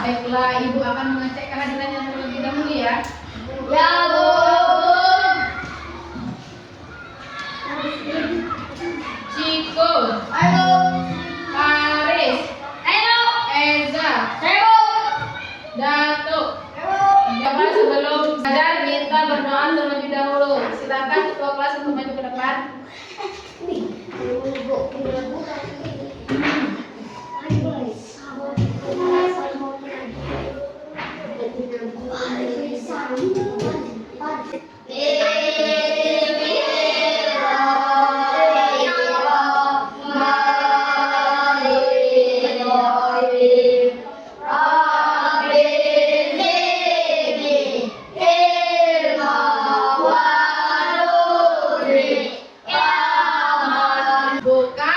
Baiklah, Ibu akan mengecek kehadirannya terlebih dahulu ya. Ya, Bu. Ciko, Ayo. Paris, Ayo. Eza, Ayo. Datuk. Ayo. Bapak sebelum belajar kita berdoa terlebih dahulu. Silakan ketua kelas untuk maju ke depan. Buka.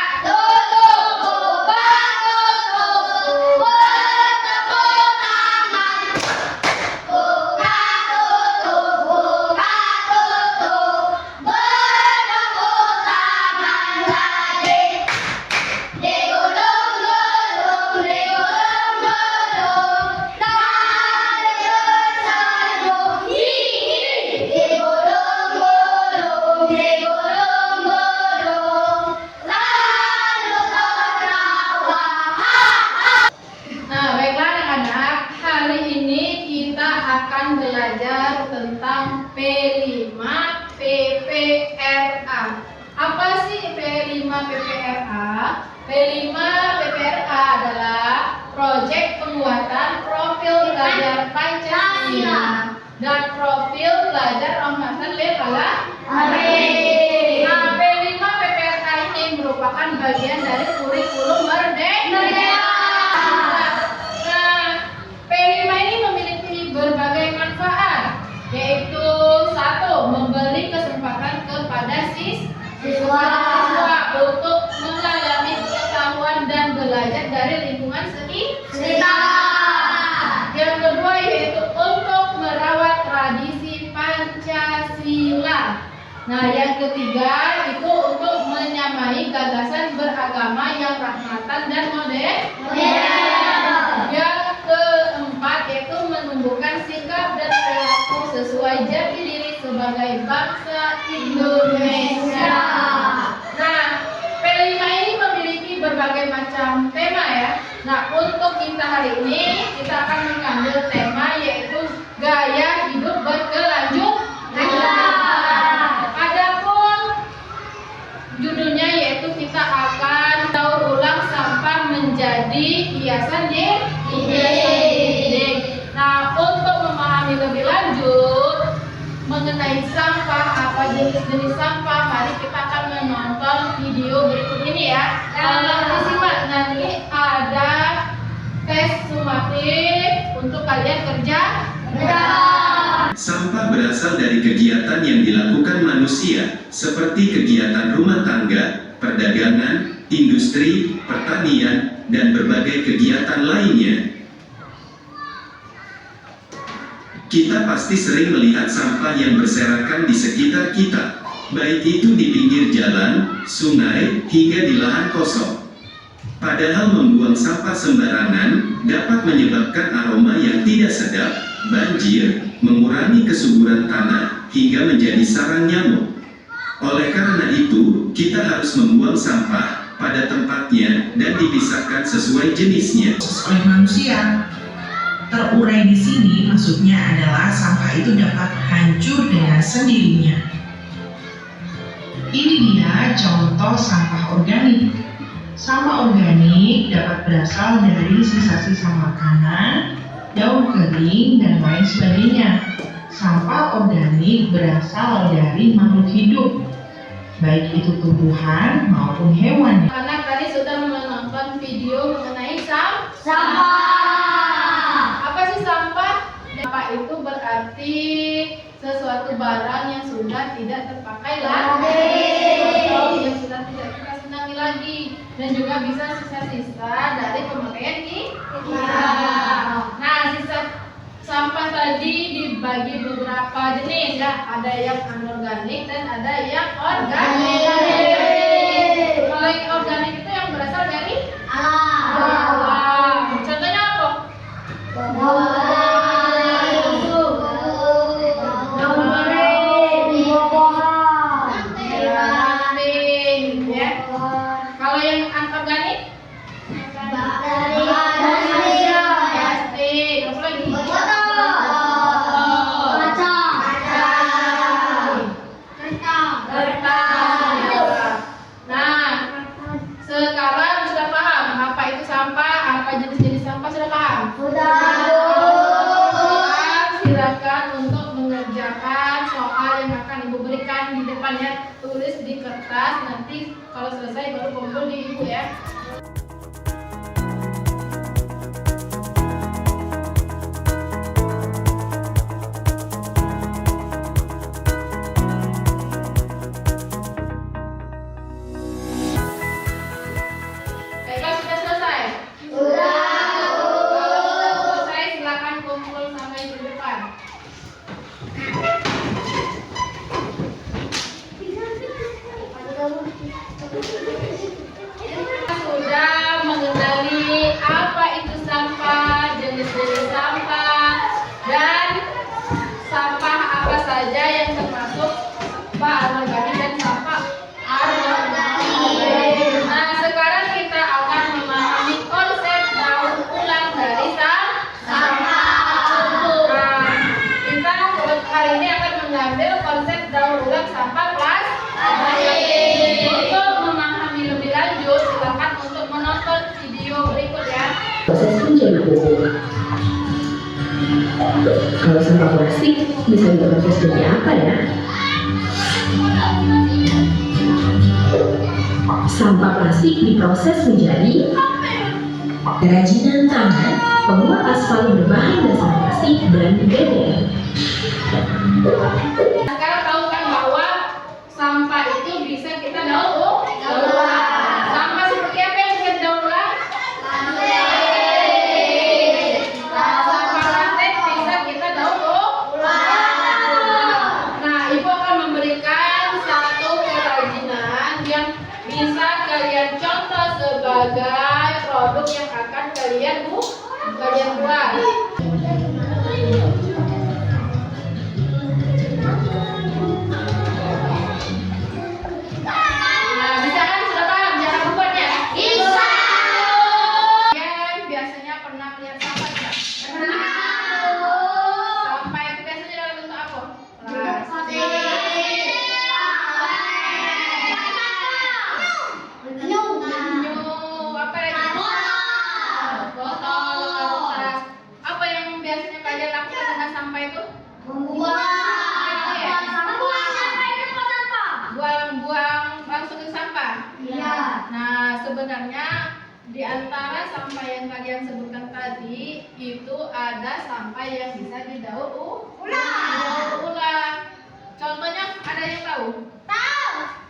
Nah, baiklah anak-anak, hari ini kita akan belajar tentang P5 PPRA. Apa sih P5 PPRA? P5 PPRA adalah proyek penguatan profil belajar Pancasila dan profil belajar Rahmatan lil Alamin. Nah, P5 PPRA ini merupakan bagian dari kurikulum Merdeka. P5 ini memiliki berbagai manfaat, yaitu satu, memberi kesempatan kepada siswa untuk mendalami pengetahuan dan belajar dari lingkungan sekitar. Yang kedua yaitu untuk merawat tradisi Pancasila. Nah, yang ketiga itu untuk menyamai gagasan beragama yang rahmatan dan modern. Yang keempat yaitu menumbuhkan sikap dan perilaku sesuai jati diri sebagai bangsa Indonesia. Nah, P5 ini memiliki berbagai macam tema ya. Nah, untuk kita hari ini kita akan mengambil tema yaitu gaya hidup berkelanjutan. Adapun judulnya yaitu kita akan daur ulang sampah menjadi hiasan dinding. Nah, untuk memahami lebih lanjut mengenai sampah, apa jenis-jenis sampah, mari kita akan menonton video berikut ini ya. Kalau disimak nanti ada tes sumatif untuk kalian kerja. Sampah berasal dari kegiatan yang dilakukan manusia, seperti kegiatan rumah tangga, perdagangan, industri, pertanian, dan berbagai kegiatan lainnya. Kita pasti sering melihat sampah yang berserakan di sekitar kita, baik itu di pinggir jalan, sungai, hingga di lahan kosong. Padahal membuang sampah sembarangan dapat menyebabkan aroma yang tidak sedap, banjir, mengurangi kesuburan tanah, hingga menjadi sarang nyamuk. Oleh karena itu, kita harus membuang sampah pada tempatnya dan dipisahkan sesuai jenisnya. Oleh manusia. Terurai di sini maksudnya adalah sampah itu dapat hancur dengan sendirinya. Ini dia contoh sampah organik. Sampah organik dapat berasal dari sisa-sisa makanan, daun kering, dan lain sebagainya. Sampah organik berasal dari makhluk hidup, baik itu tumbuhan maupun hewan. Anak tadi sudah menonton video mengenai Sampah. Apa sih sampah? Sampah itu berarti sesuatu barang yang sudah tidak terpakai lagi atau yang sudah tidak kita senangi lagi, dan juga bisa sisa-sisa dari pemakaian kita. Nah, sisa sampah tadi dibagi beberapa jenis ya, ada yang anorganik dan ada yang organik. Kalau yang organik itu yang berasal dari Alam. alam. Contohnya apa? Ibu ya. Baiklah, sudah selesai? Kalau selesai silakan kumpul sampai di depan. Sudah mengenali apa itu sampah, jenis-jenis sampah, dan sampah apa saja yang termasuk sampah anorganik dan sampah anorganik. Nah, sekarang kita akan memahami konsep daur ulang dari sampah. Nah, kita hari ini akan mengambil konsep daur ulang sampah plastik. Untuk memahami lebih lanjut, silakan untuk menonton video berikut ya. Proses menjadi pupuk. Kalau sampah plastik bisa diproses jadi apa ya? Sampah plastik diproses menjadi kerajinan tangan, pembuat aspal berbahan dasar plastik dan BBM. Sekarang tahu kan bahwa sampah itu bisa kita daur ulang. Sampah seperti apa yang bisa didaur ulang? Sampah plastik bisa kita daur ulang. Nah, Ibu akan memberikan satu kerajinan yang bisa kalian contoh sebagai produk yang akan kalian buat. Nah, bisa kan? Sudah paham cara membuatnya? Bisa. Kalian biasanya pernah melihat sampah tidak? Sampah itu biasanya dalam bentuk apa? Plastik. Penyu, apa lagi? Botol, kertas. Apa yang biasanya kalian lakukan dengan sampah itu? Buang langsung ke sampah. Nah, sebenarnya di antara sampah yang kalian sebutkan tadi itu ada sampah yang bisa didaur ulang. Contohnya ada yang tahu?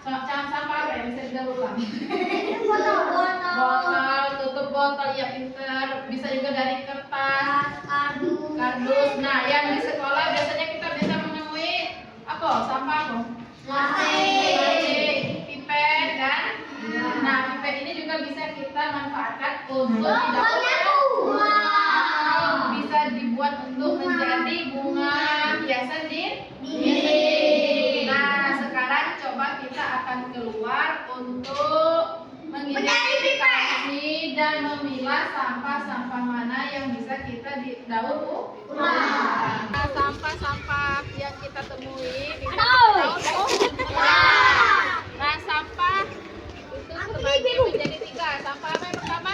Sampah apa yang bisa didaur ulang? Botol, tutup botol ya pinter. Bisa juga dari kertas, kardus. Nah, yang di sekolah biasanya kita bisa menemui apa? Sampah apa? Plastik, pipet kan? Nah, pipet ini juga bisa kita manfaatkan untuk didaur ulang. Bisa dibuat untuk menjadi bunga hiasan di dinding. Nah, sekarang coba kita akan keluar untuk mengidentifikasi dan memilah sampah-sampah mana yang bisa kita daur ulang. Nah, sampah-sampah yang kita temui bisa kita daur ulang. Nah, sampah itu terbagi menjadi 3. Sampah apa yang pertama?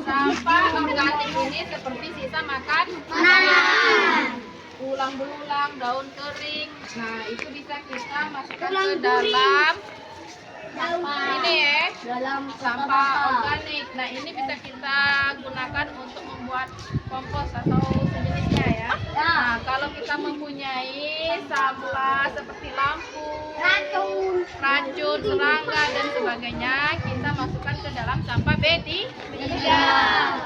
Sampah organik ini seperti sisa makan ulang berulang, daun kering. Nah, itu bisa kita masukkan ke dalam ini ya, sampah organik. Nah, ini bisa kita gunakan untuk membuat kompos atau sejenisnya ya. Nah, kalau kita mempunyai sampah seperti lampu, racun, serangga dan sebagainya, kita masukkan ke dalam sampah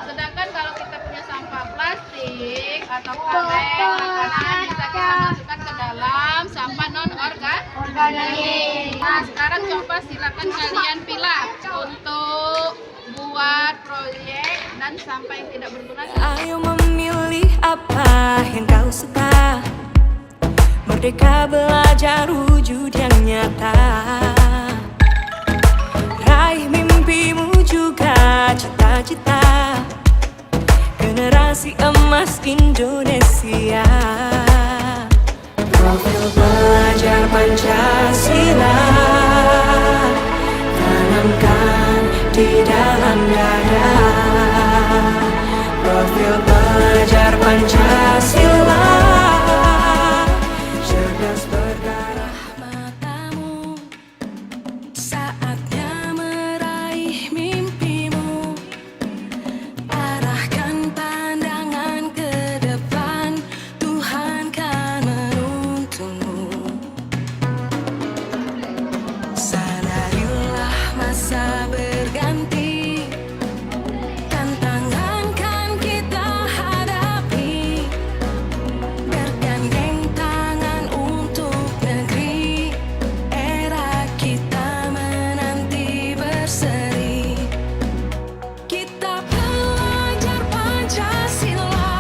sedangkan kalau kita punya sampah plastik atau kaleng makanan, bisa kita masukkan ke dalam sampah non organik. Nah, sekarang coba silakan kalian pilih untuk buat proyek dan sampah yang tidak berguna. Ayo memilih apa yang kau suka. Merdeka belajar wujud yang nyata. Raih mimpimu juga cita-cita. Generasi emas Indonesia. Profil pelajar Pancasila tanamkan di dalam dada. Profil pelajar Pancasila Sadarilah masa berganti, tantangan kan kita hadapi, bergandeng tangan untuk negeri, era kita menanti berseri. Kita pelajar Pancasila,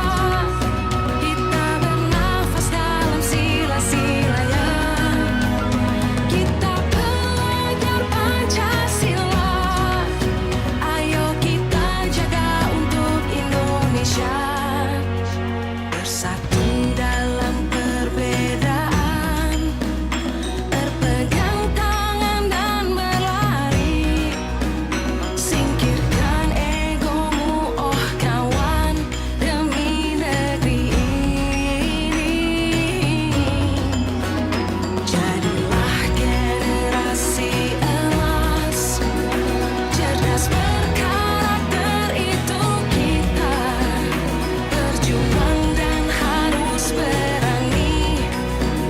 kita bernafas dalam sila-silanya. Kita pelajar Pancasila, ayo kita jaga untuk Indonesia. Bersatu dalam perbedaan, berpegang tangan dan berlari. Singkirkan egomu, oh kawan, demi negeri ini. Jadilah generasi emas, cerdas berkarakter itu kita. Berjuang dan harus berani,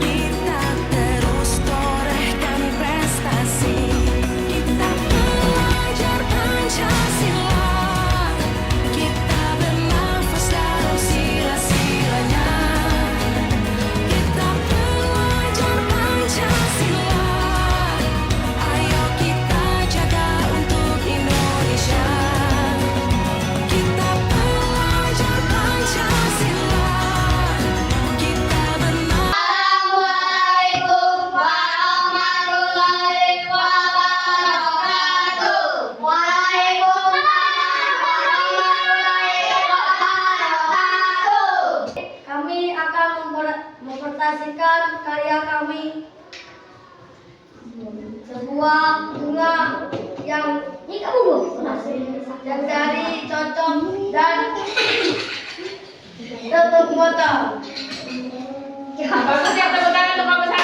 kita terus torehkan prestasi. Kita pelajar Pancasila, kita bernafas dalam sila-silanya. Kita pelajar Pancasila, ayo kita jaga untuk Indonesia. Kita pelajar Pancasila, kita bernafas. Assalamualaikum warahmatullahi wabarakatuh. Waalaikumsalam warahmatullahi wabarakatuh. Kami akan mempresentasikan karya kami, sebuah bunga yang dari cocok dan tutup botol. Bagus ya, tepuk tangan untuk nomor 1.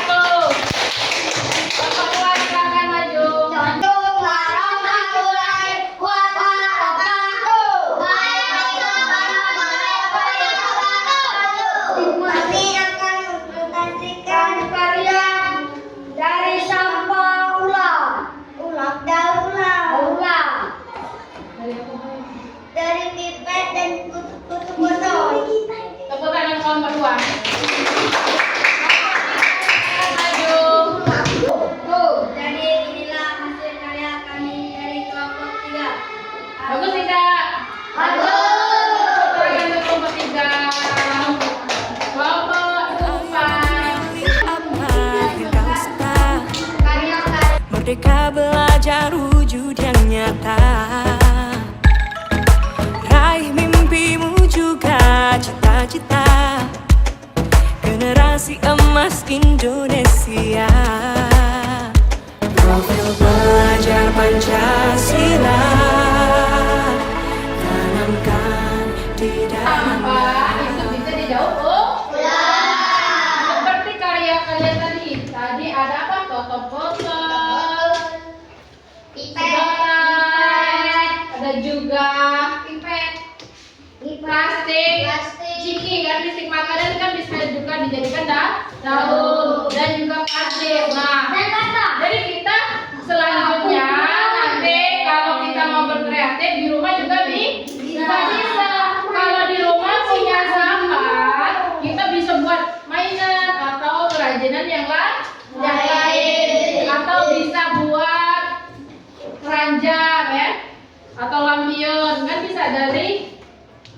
Bapak Tuan, silakan maju. Assalamualaikum warahmatullahi wabarakatuh. Waalaikumsalam warahmatullahi wabarakatuh. Kami akan mempresentasikan karya dari sampah ulang daur ulang dari pipet dan tutup botol. Tepuk tangan kelompok 2. Maju. Jadi inilah hasil karya kami dari kelompok 3. Bagus tidak? Bagus. Tepuk tangan untuk kelompok 3. Kelompok 4. Amat bangsa, Karya-karya merdeka belajar wujud yang nyata. Raih mimpimu juga cita-cita, generasi emas Indonesia. Profil pelajar Pancasila, tanamkan di dalam Sampah itu bisa didaur seperti karya kalian tadi. Tadi ada apa? Tutup botol, sedotan, ada juga plastik, ciki kan, plastik makanan kan bisa juga dijadikan daun dan juga plastik. Nah, jadi kita selanjutnya nanti kalau kita mau berkreatif di rumah juga bisa. Kalau di rumah punya sampah, kita bisa buat mainan atau kerajinan yang lain, atau bisa buat keranjang ya, atau lampion kan bisa dari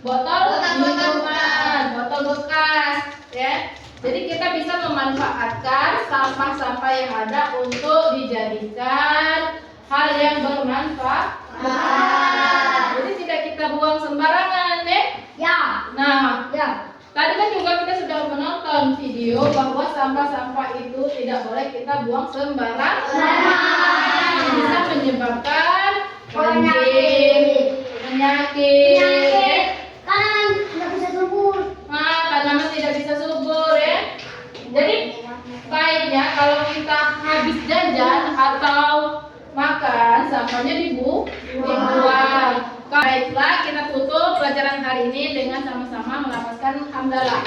botol minuman, botol bekas ya. Jadi kita bisa memanfaatkan sampah-sampah yang ada untuk dijadikan hal yang bermanfaat. Jadi tidak kita buang sembarangan ya. Nah, tadi kan juga kita sudah menonton video bahwa sampah-sampah itu tidak boleh kita buang sembarangan. Bisa menyebabkan penyakit. Tanaman tidak bisa subur ya. Jadi baiknya kalau kita habis jajan atau makan, sampahnya dibuang. Baiklah, kita tutup pelajaran hari ini dengan sama-sama melafazkan hamdalah.